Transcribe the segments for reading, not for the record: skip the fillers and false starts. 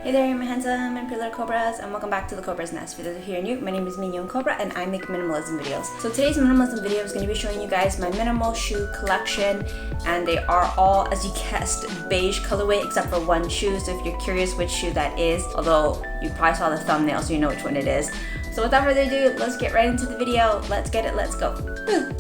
Hey there, my handsome and pretty little Cobras, and welcome back to the Cobras Nest. For those who are new, my name is Mignon Cobra and I make minimalism videos. So today's minimalism video is going to be showing you guys my minimal shoe collection, and they are all, as you guessed, beige colorway except for one shoe. So if you're curious which shoe that is, although you probably saw the thumbnail so you know which one it is. So without further ado, let's get right into the video. Let's get it, let's go. Woo.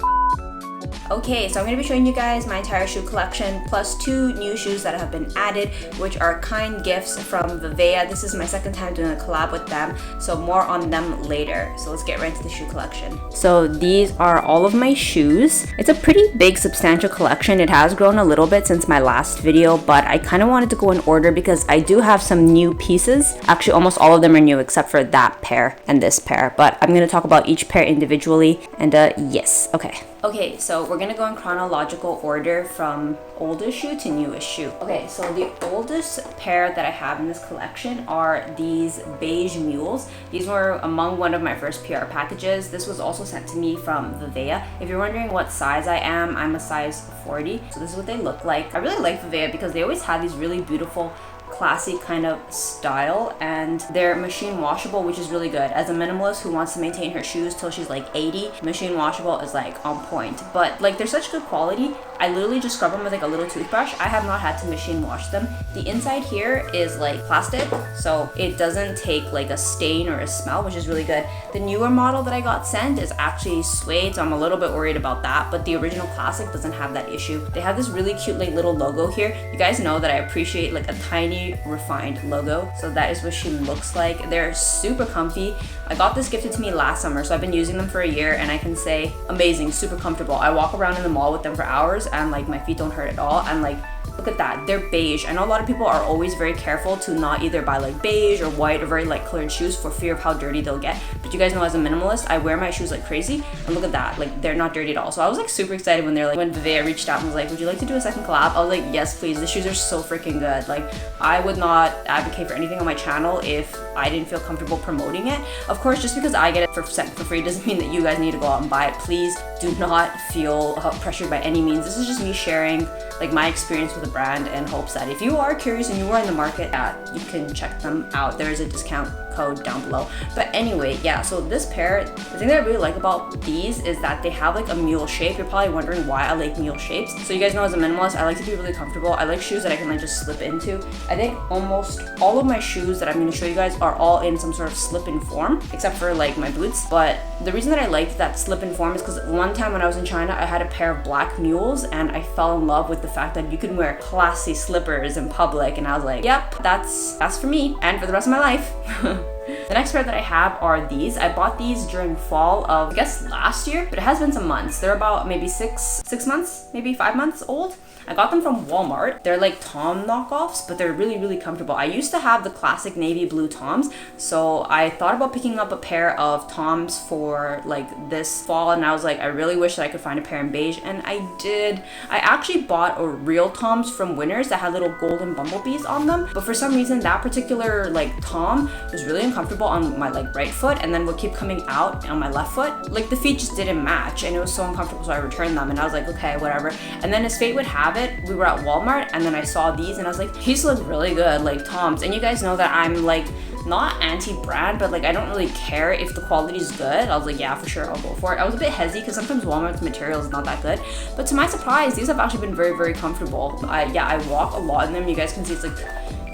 Okay, so I'm going to be showing you guys my entire shoe collection plus 2 new shoes that have been added, which are kind gifts from Viveya. This is my second time doing a collab with them, so more on them later. So let's get right into the shoe collection. So these are all of my shoes. It's a pretty big, substantial collection. It has grown a little bit since my last video, but I kind of wanted to go in order because I do have some new pieces. Actually, almost all of them are new except for that pair and this pair, but I'm going to talk about each pair individually. And yes, okay, so we're gonna go in chronological order from oldest shoe to newest shoe. Okay, so the oldest pair that I have in this collection are these beige mules. These were among one of my first PR packages. This was also sent to me from Viveya. If you're wondering what size I am, I'm a size 40. So this is what they look like. I really like Viveya because they always have these really beautiful classy kind of style, and they're machine washable, which is really good. As a minimalist who wants to maintain her shoes till she's like 80, machine washable is like on point. But like they're such good quality, I literally just scrub them with like a little toothbrush. I have not had to machine wash them. The inside here is like plastic, so it doesn't take like a stain or a smell, which is really good. The newer model that I got sent is actually suede, so I'm a little bit worried about that, but the original classic doesn't have that issue. They have this really cute like little logo here. You guys know that I appreciate like a tiny refined logo, so that is what she looks like. They're super comfy. I got this gifted to me last summer, so I've been using them for a year, and I can say amazing, super comfortable. I walk around in the mall with them for hours and like my feet don't hurt at all, and like look at that, they're beige. I know a lot of people are always very careful to not either buy like beige or white or very light colored shoes for fear of how dirty they'll get, but you guys know as a minimalist I wear my shoes like crazy, and look at that, like they're not dirty at all. So I was like super excited when when Viveya reached out and was like, would you like to do a second collab? I was like, yes please, the shoes are so freaking good. Like I would not advocate for anything on my channel if I didn't feel comfortable promoting it. Of course, just because I get it for free doesn't mean that you guys need to go out and buy it. Please do not feel pressured by any means. This is just me sharing like my experience with the brand in hopes that if you are curious and you are in the market, you can check them out. There is a discount code down below. But anyway, yeah, so this pair, the thing that I really like about these is that they have like a mule shape. You're probably wondering why I like mule shapes. So you guys know as a minimalist, I like to be really comfortable. I like shoes that I can like just slip into. I think almost all of my shoes that I'm going to show you guys are all in some sort of slip-in form, except for like my boots. But the reason that I liked that slip-in form is because one time when I was in China, I had a pair of black mules and I fell in love with the fact that you can wear classy slippers in public, and I was like, yep, that's for me and for the rest of my life. The next pair that I have are these. I bought these during fall of, I guess, last year, but it has been some months. They're about maybe 6 months, maybe 5 months old. I got them from Walmart. They're like Tom knockoffs, but they're really, really comfortable. I used to have the classic navy blue Toms, so I thought about picking up a pair of Toms for like this fall, and I was like, I really wish that I could find a pair in beige, and I did. I actually bought a real Toms from Winners that had little golden bumblebees on them, but for some reason that particular like Tom was really uncomfortable on my like right foot, and then would keep coming out on my left foot. Like the feet just didn't match, and it was so uncomfortable, so I returned them, and I was like, okay, whatever. And then as fate would have it, we were at Walmart and then I saw these and I was like, these look really good, like Toms. And you guys know that I'm like not anti-brand, but like I don't really care if the quality is good. I was like, yeah, for sure, I'll go for it. I was a bit hesitant because sometimes Walmart's material is not that good, but to my surprise, these have actually been very, very comfortable. I walk a lot in them. You guys can see it's like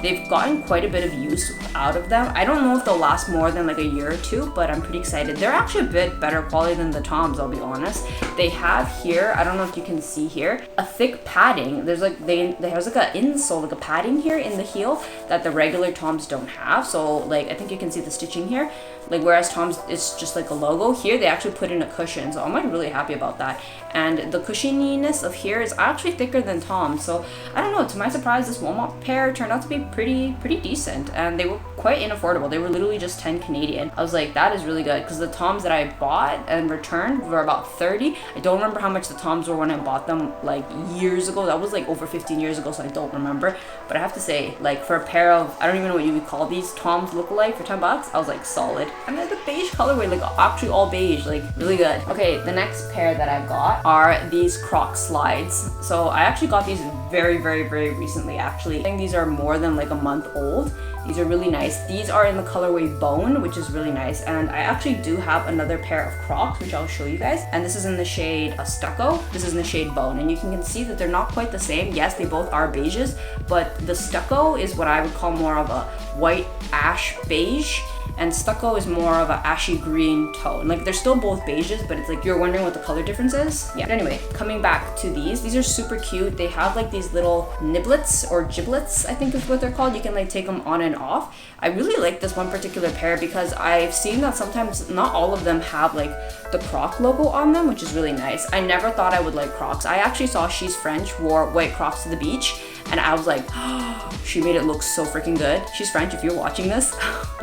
they've gotten quite a bit of use out of them. I don't know if they'll last more than like a year or two, but I'm pretty excited. They're actually a bit better quality than the Toms, I'll be honest. They have here, I don't know if you can see here, a thick padding. There's like, there's like an insole, like a padding here in the heel that the regular Toms don't have. So like, I think you can see the stitching here. Like whereas Toms, it's just like a logo. Here they actually put in a cushion, so I'm like really happy about that. And the cushioniness of here is actually thicker than Toms. So I don't know, to my surprise, this Walmart pair turned out to be pretty decent, and they were quite unaffordable. They were literally just 10 Canadian. I was like, that is really good, because the Toms that I bought and returned were about 30. I don't remember how much the Toms were when I bought them like years ago. That was like over 15 years ago, so I don't remember. But I have to say, like for a pair of, I don't even know what you would call these, Toms lookalike for 10 bucks, I was like solid. And then the beige colorway, like actually all beige, like really good. Okay, the next pair that I got are these Croc slides. So I actually got these very recently, actually. I think these are more than like a month old. These are really nice. These are in the colorway Bone, which is really nice. And I actually do have another pair of Crocs, which I'll show you guys. And this is in the shade Stucco. This is in the shade Bone. And you can see that they're not quite the same. Yes, they both are beiges, but the Stucco is what I would call more of a white ash beige. And Stucco is more of a ashy green tone. Like they're still both beiges, but it's like you're wondering what the color difference is. Yeah, but anyway, coming back to these are super cute. They have like these little niblets or giblets, I think is what they're called. You can like take them on and off. I really like this one particular pair because I've seen that sometimes not all of them have like the Croc logo on them, which is really nice. I never thought I would like Crocs. I actually saw She's French wore white Crocs to the beach, and I was like, oh, she made it look so freaking good. She's French, if you're watching this,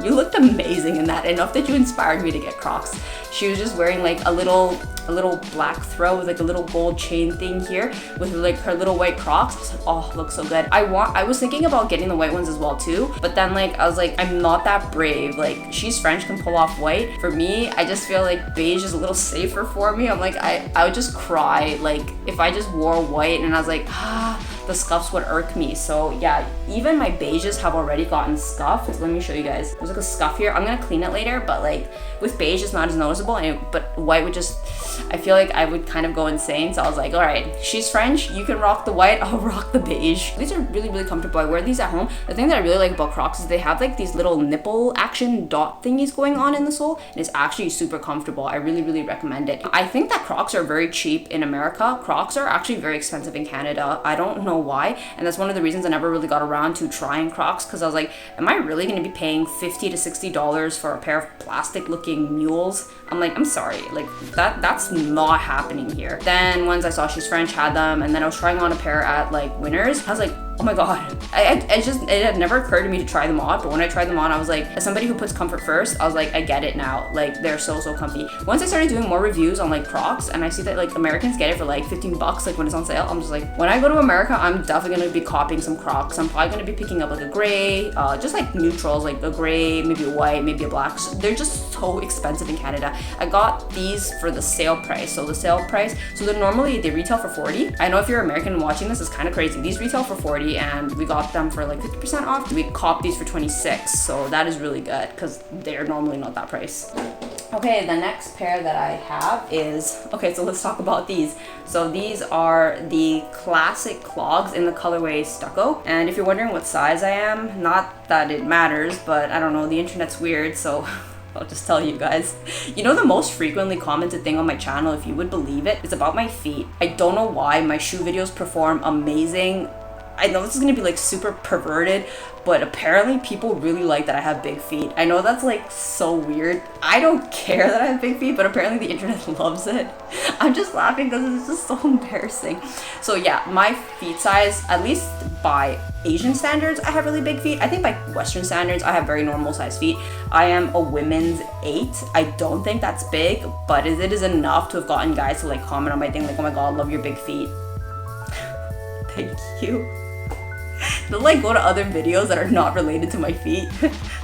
you looked amazing in that. Enough that you inspired me to get Crocs. She was just wearing like a little black throw with like a little gold chain thing here with like her little white Crocs. I was like, oh, looks so good. I was thinking about getting the white ones as well too, but then like I was like, I'm not that brave. Like She's French can pull off white. For me, I just feel like beige is a little safer for me. I'm like, I would just cry like if I just wore white, and I was like, the scuffs would irk me. So yeah, even my beiges have already gotten scuffed. Let me show you guys. There's like a scuff here. I'm gonna clean it later, but like with beige it's not as noticeable, but white would just, I feel like I would kind of go insane. So I was like, all right, She's French, you can rock the white, I'll rock the beige. These are really, really comfortable. I wear these at home. The thing that I really like about Crocs is they have like these little nipple action dot thingies going on in the sole, and it's actually super comfortable. I really, really recommend it. I think that Crocs are very cheap in America. Crocs are actually very expensive in Canada. I don't know why, and that's one of the reasons I never really got around to trying Crocs, because I was like, am I really going to be paying $50 to $60 for a pair of plastic looking mules? I'm like, I'm sorry, like that's not happening here. Then once I saw She's French had them, and then I was trying on a pair at like Winners, I was like, oh my god, it had never occurred to me to try them on, but when I tried them on, I was like, as somebody who puts comfort first, I was like, I get it now. Like they're so comfy. Once I started doing more reviews on like Crocs, and I see that like Americans get it for like 15 bucks like when it's on sale, I'm just like, when I go to America, I'm definitely gonna be copying some Crocs. I'm probably gonna be picking up like a gray, just like neutrals, like a gray, maybe a white, maybe a black. They're just so expensive in Canada. I got these for the sale price. So they're normally, they retail for $40. I know if you're American watching this, it's kind of crazy. These retail for $40, and we got them for like 50% off. We copped these for $26, so that is really good because they're normally not that price. Okay, the next pair that I have is, okay, so let's talk about these. So these are the classic clogs in the colorway Stucco. And if you're wondering what size I am, not that it matters, but I don't know, the internet's weird, so I'll just tell you guys. You know, the most frequently commented thing on my channel, if you would believe it, is about my feet. I don't know why my shoe videos perform amazing. I know this is gonna be like super perverted, but apparently people really like that I have big feet. I know that's like so weird. I don't care that I have big feet, but apparently the internet loves it. I'm just laughing because it's just so embarrassing. So yeah, my feet size, at least by Asian standards, I have really big feet. I think by Western standards, I have very normal size feet. I am a women's 8. I don't think that's big, but it is enough to have gotten guys to like comment on my thing like, oh my god, love your big feet. Thank you. They'll like go to other videos that are not related to my feet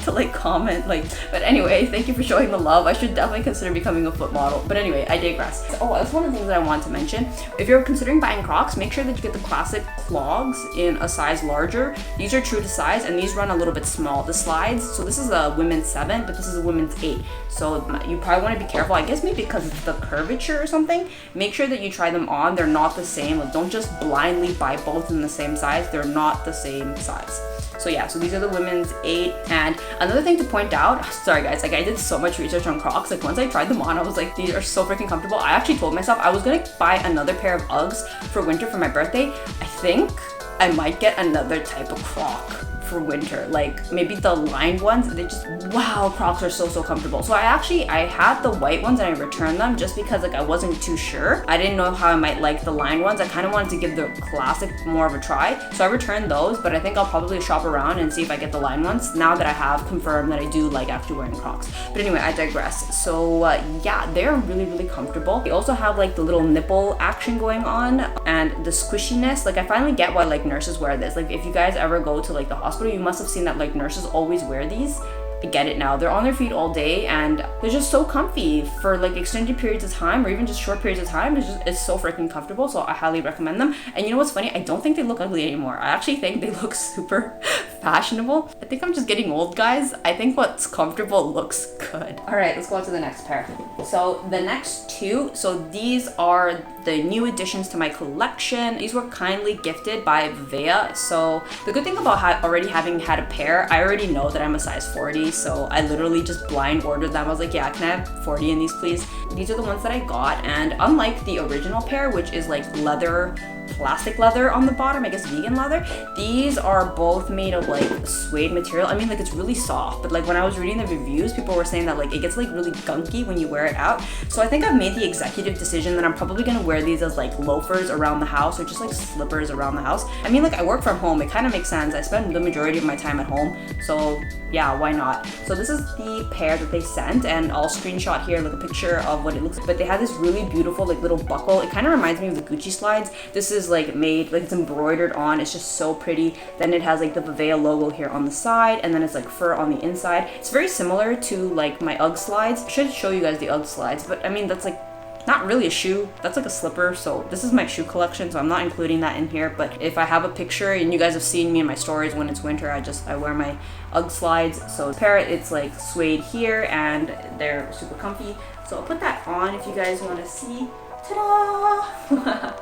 to like comment like, but anyway, thank you for showing the love. I should definitely consider becoming a foot model, but anyway, I digress. Oh, that's one of the things that I wanted to mention. If you're considering buying Crocs, make sure that you get the classic clogs in a size larger. These are true to size, and these run a little bit small. The slides, so this is a women's 7, but this is a women's 8, so you probably want to be careful, I guess maybe because it's the curvature or something. Make sure that you try them on. They're not the same. Like, don't just blindly buy both in the same size. They're not the same size. So yeah, so these are the women's 8. And another thing to point out, sorry guys, like I did so much research on Crocs. Like once I tried them on, I was like, these are so freaking comfortable. I actually told myself I was gonna buy another pair of Uggs for winter for my birthday. I think I might get another type of Croc for winter, like maybe the lined ones. They just, wow, Crocs are so comfortable. So I had the white ones and I returned them just because like I wasn't too sure. I didn't know how I might like the lined ones. I kind of wanted to give the classic more of a try, so I returned those, but I think I'll probably shop around and see if I get the lined ones now that I have confirmed that I do like actually wearing Crocs. But anyway, I digress. So yeah, they're really comfortable. They also have like the little nipple action going on and the squishiness. Like I finally get why like nurses wear this. Like if you guys ever go to like the hospital, you must have seen that like nurses always wear these. I get it now. They're on their feet all day and they're just so comfy for like extended periods of time or even just short periods of time. It's so freaking comfortable, so I highly recommend them. And you know what's funny? I don't think they look ugly anymore. I actually think they look super fashionable. I think I'm just getting old, guys. I think what's comfortable looks good. All right, let's go on to the next pair. So the next two, so these are the new additions to my collection. These were kindly gifted by Viveya. So the good thing about already having had a pair, I already know that I'm a size 40. So I literally just blind ordered them. I was like, yeah, can I have 40 in these, please? These are the ones that I got. And unlike the original pair, which is like leather, plastic leather on the bottom, I guess vegan leather, these are both made of like suede material. I mean, like, it's really soft, but like when I was reading the reviews, people were saying that like it gets like really gunky when you wear it out. So I think I've made the executive decision that I'm probably gonna wear these as like loafers around the house, or just like slippers around the house. I mean, like, I work from home, it kind of makes sense. I spend the majority of my time at home, so yeah, why not? So this is the pair that they sent, and I'll screenshot here like a picture of what it looks like. But they have this really beautiful like little buckle. It kind of reminds me of the Gucci slides. This is like made, like, it's embroidered on. It's just so pretty. Then it has like the Viveya logo here on the side, and then it's like fur on the inside. It's very similar to like my UGG slides. I should show you guys the UGG slides, but I mean, that's like not really a shoe, that's like a slipper. So this is my shoe collection, so I'm not including that in here. But if I have a picture, and you guys have seen me in my stories when it's winter, I wear my UGG slides. So pair, it's like suede here, and they're super comfy. So I'll put that on if you guys want to see. Ta-da!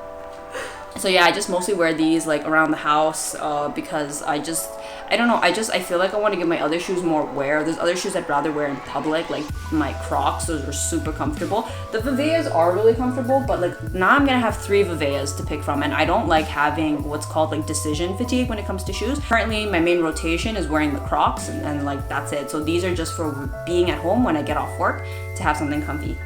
So yeah, I just mostly wear these like around the house because I don't know, I feel like I want to give my other shoes more wear. There's other shoes I'd rather wear in public, like my Crocs. Those are super comfortable. The Viveyas are really comfortable, but like now I'm gonna have 3 Viveyas to pick from, and I don't like having what's called like decision fatigue when it comes to shoes. Currently, my main rotation is wearing the Crocs, and like that's it. So these are just for being at home when I get off work to have something comfy.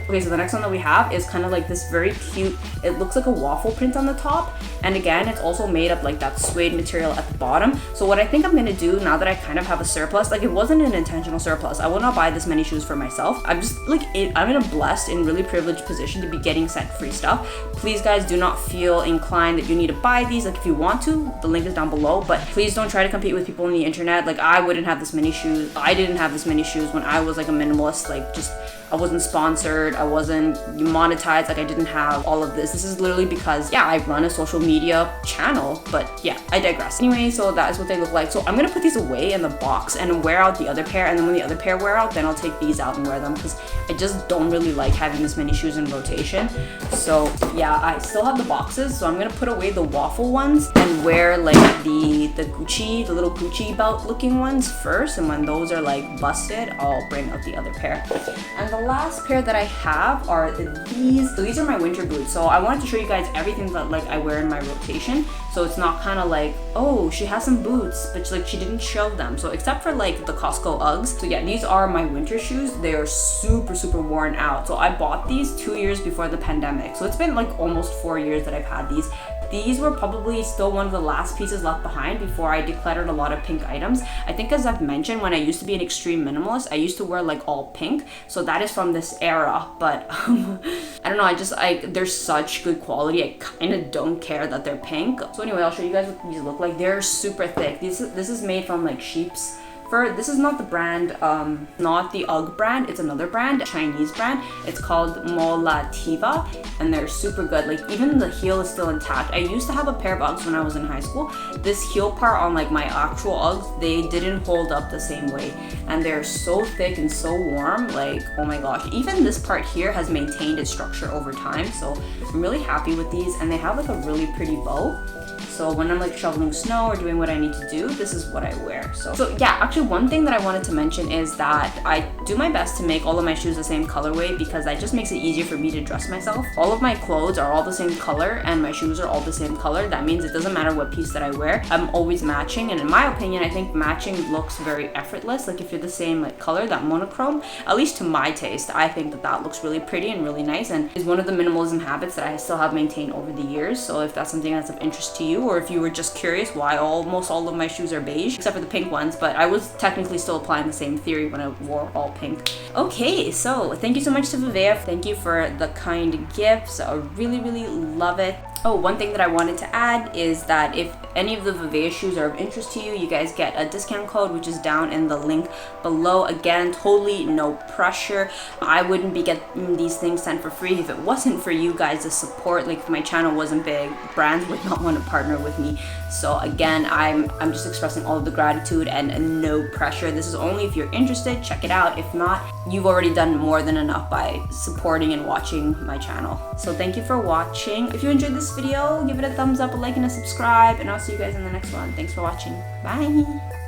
Okay, so the next one that we have is kind of like this very cute, it looks like a waffle print on the top, and again, it's also made of like that suede material at the bottom. So what I think I'm gonna do now that I kind of have a surplus, like it wasn't an intentional surplus, I will not buy this many shoes for myself. I'm just like, I'm in a blessed and really privileged position to be getting sent free stuff. Please guys, do not feel inclined that you need to buy these. Like if you want to, the link is down below, but please don't try to compete with people on the internet. Like I wouldn't have this many shoes. I didn't have this many shoes when I was like a minimalist. Like just, I wasn't sponsored, I wasn't monetized, like I didn't have all of this. This is literally because, yeah, I run a social media channel, but yeah, I digress. Anyway, so that is what they look like. So I'm gonna put these away in the box and wear out the other pair, and then when the other pair wear out, then I'll take these out and wear them, because I just don't really like having this many shoes in rotation. So yeah, I still have the boxes, so I'm gonna put away the waffle ones and wear like the Gucci, the little Gucci belt looking ones first, and when those are like busted, I'll bring out the other pair. And the last pair that I have are these. So these are my winter boots. So I wanted to show you guys everything that like I wear in my rotation. So it's not kind of like, oh, she has some boots, but like she didn't show them. So except for like the Costco Uggs. So yeah, these are my winter shoes. They are super, super worn out. So I bought these 2 years before the pandemic. So it's been like almost 4 years that I've had these. These were probably still one of the last pieces left behind before I decluttered a lot of pink items. I think, as I've mentioned, when I used to be an extreme minimalist, I used to wear like all pink. So that is from this era, but I don't know, they're such good quality. I kind of don't care that they're pink. So anyway, I'll show you guys what these look like. They're super thick. This is made from like sheep's fur. This is not the brand, not the UGG brand. It's another brand, Chinese brand. It's called Molativa, and they're super good. Like even the heel is still intact. I used to have a pair of Uggs when I was in high school. This heel part on like my actual Uggs, they didn't hold up the same way, and they're so thick and so warm. Like, oh my gosh, even this part here has maintained its structure over time. So I'm really happy with these, and they have like a really pretty bow. So when I'm like shoveling snow or doing what I need to do, this is what I wear. So yeah, actually one thing that I wanted to mention is that I do my best to make all of my shoes the same colorway, because that just makes it easier for me to dress myself. All of my clothes are all the same color and my shoes are all the same color. That means it doesn't matter what piece that I wear, I'm always matching. And in my opinion, I think matching looks very effortless. Like if you're the same like color, that monochrome, at least to my taste, I think that that looks really pretty and really nice, and is one of the minimalism habits that I still have maintained over the years. So if that's something that's of interest to you, or if you were just curious why almost all of my shoes are beige, except for the pink ones, but I was technically still applying the same theory when I wore all pink. Okay, so thank you so much to Viveya. Thank you for the kind gifts. I really, really love it. Oh, one thing that I wanted to add is that if any of the Viveya shoes are of interest to you, you guys get a discount code, which is down in the link below. Again, totally no pressure. I wouldn't be getting these things sent for free if it wasn't for you guys' support. Like, if my channel wasn't big, brands would not want to partner with me. So again, I'm just expressing all of the gratitude and no pressure. This is only if you're interested, check it out. If not, you've already done more than enough by supporting and watching my channel. So thank you for watching. If you enjoyed this video, give it a thumbs up, a like, and a subscribe, and I'll see you guys in the next one. Thanks for watching. Bye.